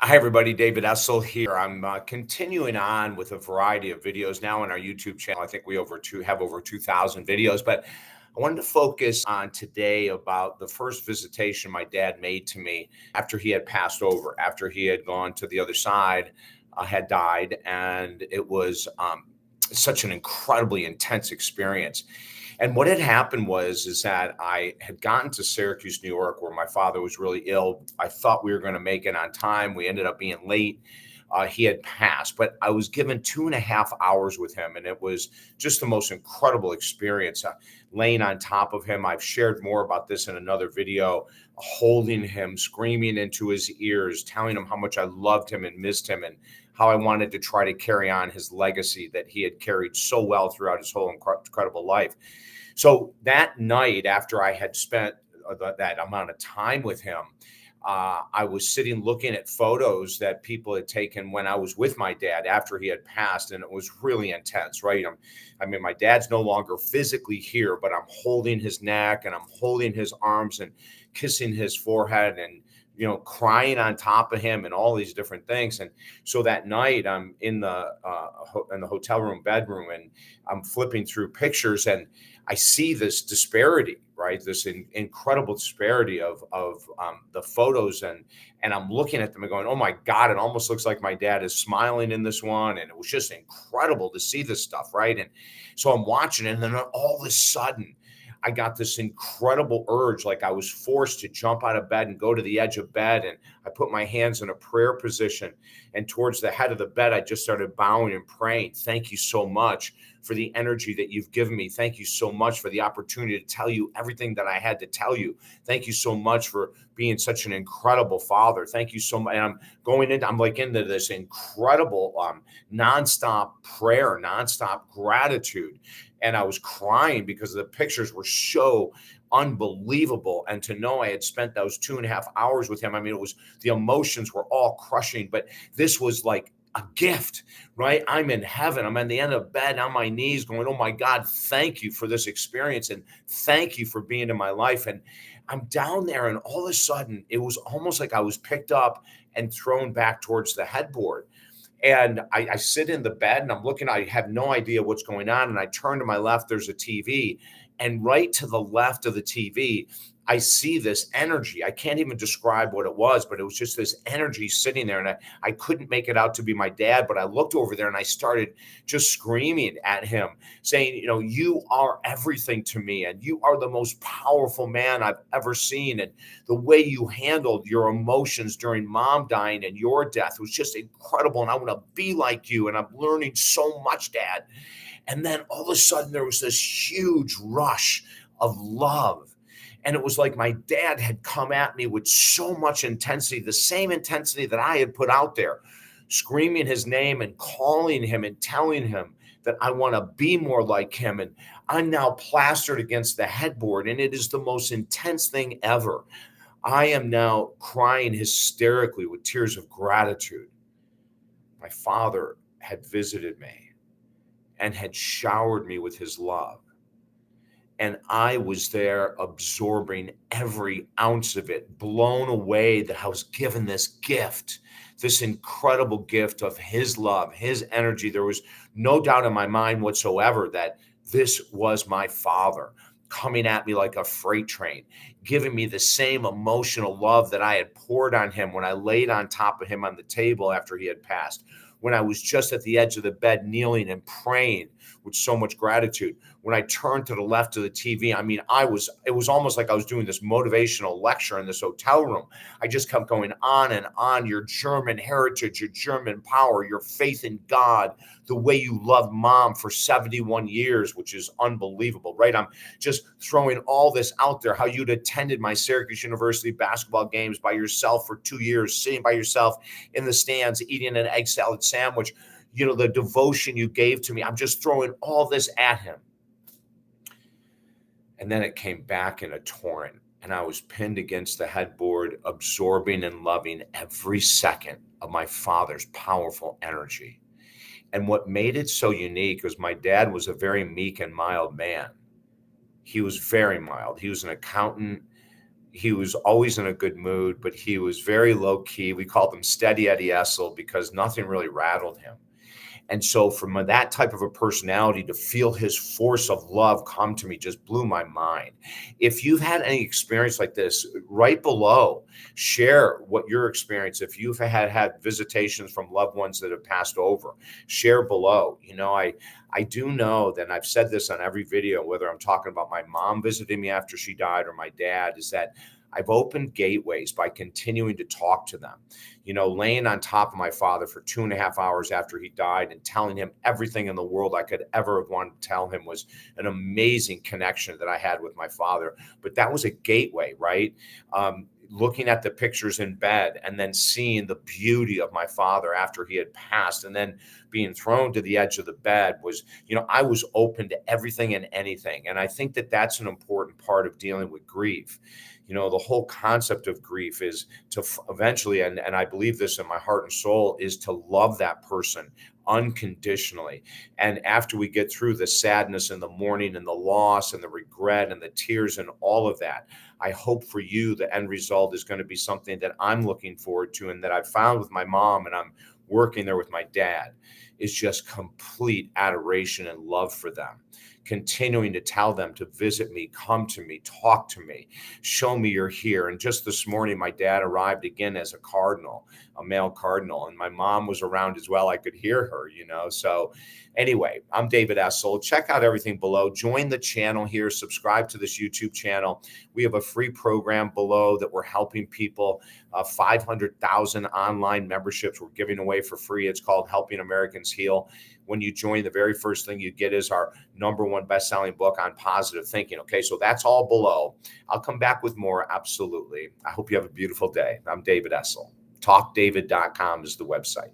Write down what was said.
Hi, everybody. David Essel here. I'm continuing on with a variety of videos now on our YouTube channel. I think we have over 2,000 videos, but I wanted to focus on today about the first visitation my dad made to me after he had passed over, after he had gone to the other side, had died, and it was such an incredibly intense experience. And what had happened is that I had gotten to Syracuse, New York, where my father was really ill. I thought we were going to make it on time. We ended up being late. He had passed, but I was given 2.5 hours with him, and it was just the most incredible experience. Laying on top of him, I've shared more about this in another video, holding him, screaming into his ears, telling him how much I loved him and missed him, and how I wanted to try to carry on his legacy that he had carried so well throughout his whole incredible life. So that night, after I had spent that amount of time with him, I was sitting looking at photos that people had taken when I was with my dad after he had passed, and it was really intense, right? I mean, my dad's no longer physically here, but I'm holding his neck and I'm holding his arms and kissing his forehead and crying on top of him and all these different things. And so that night, I'm in the hotel room bedroom, and I'm flipping through pictures, and I see this disparity, right? This incredible disparity of the photos, and I'm looking at them and going, "Oh my God!" It almost looks like my dad is smiling in this one, and it was just incredible to see this stuff, right? And so I'm watching it, and then all of a sudden, I got this incredible urge, like I was forced to jump out of bed and go to the edge of bed. And I put my hands in a prayer position, and towards the head of the bed, I just started bowing and praying. Thank you so much for the energy that you've given me. Thank you so much for the opportunity to tell you everything that I had to tell you. Thank you so much for being such an incredible father. Thank you so much. And I'm like into this incredible nonstop prayer, nonstop gratitude. And I was crying because the pictures were so unbelievable. And to know I had spent those 2.5 hours with him, I mean, the emotions were all crushing, but this was like a gift, right? I'm in heaven. I'm at the end of bed on my knees going, "Oh my God, thank you for this experience. And thank you for being in my life." And I'm down there, and all of a sudden it was almost like I was picked up and thrown back towards the headboard. And I sit in the bed and I'm looking, I have no idea what's going on. And I turn to my left, there's a TV. And right to the left of the TV, I see this energy. I can't even describe what it was, but it was just this energy sitting there. And I couldn't make it out to be my dad, but I looked over there and I started just screaming at him, saying, "You are everything to me, and you are the most powerful man I've ever seen. And the way you handled your emotions during mom dying and your death was just incredible. And I want to be like you. And I'm learning so much, Dad." And then all of a sudden, there was this huge rush of love. And it was like my dad had come at me with so much intensity, the same intensity that I had put out there, screaming his name and calling him and telling him that I want to be more like him. And I'm now plastered against the headboard, and it is the most intense thing ever. I am now crying hysterically with tears of gratitude. My father had visited me and had showered me with his love. And I was there absorbing every ounce of it, blown away that I was given this gift, this incredible gift of his love, his energy. There was no doubt in my mind whatsoever that this was my father coming at me like a freight train, giving me the same emotional love that I had poured on him when I laid on top of him on the table after he had passed, when I was just at the edge of the bed kneeling and praying with so much gratitude. When I turned to the left of the TV, I mean, it was almost like I was doing this motivational lecture in this hotel room. I just kept going on and on. Your German heritage, your German power, your faith in God, the way you loved mom for 71 years, which is unbelievable, right? I'm just throwing all this out there, how you'd attended my Syracuse University basketball games by yourself for 2 years, sitting by yourself in the stands, eating an egg salad sandwich, the devotion you gave to me. I'm just throwing all this at him. And then it came back in a torrent, and I was pinned against the headboard, absorbing and loving every second of my father's powerful energy. And what made it so unique was my dad was a very meek and mild man. He was very mild. He was an accountant, He was always in a good mood, but he was very low key. We called him Steady Eddie Essel because nothing really rattled him. And so from that type of a personality to feel his force of love come to me just blew my mind. If you've had any experience like this, right below, share what your experience. If you've had visitations from loved ones that have passed over, share below. I do know that, and I've said this on every video, whether I'm talking about my mom visiting me after she died or my dad, is that I've opened gateways by continuing to talk to them. Laying on top of my father for 2.5 hours after he died and telling him everything in the world I could ever have wanted to tell him was an amazing connection that I had with my father. But that was a gateway, right? Looking at the pictures in bed and then seeing the beauty of my father after he had passed and then being thrown to the edge of the bed was, I was open to everything and anything. And I think that that's an important part of dealing with grief. The whole concept of grief is to eventually, and I believe this in my heart and soul, is to love that person unconditionally. And after we get through the sadness and the mourning and the loss and the regret and the tears and all of that, I hope for you the end result is going to be something that I'm looking forward to and that I've found with my mom and I'm working there with my dad, is just complete adoration and love for them. Continuing to tell them to visit me, come to me, talk to me, show me you're here. And just this morning, my dad arrived again as a cardinal, a male cardinal, and my mom was around as well. I could hear her, So anyway, I'm David Essel. Check out everything below. Join the channel here. Subscribe to this YouTube channel. We have a free program below that we're helping people. 500,000 online memberships we're giving away for free. It's called Helping Americans Heal. When you join, the very first thing you get is our #1 best-selling book on positive thinking. Okay, so that's all below. I'll come back with more, absolutely. I hope you have a beautiful day. I'm David Essel. TalkDavid.com is the website.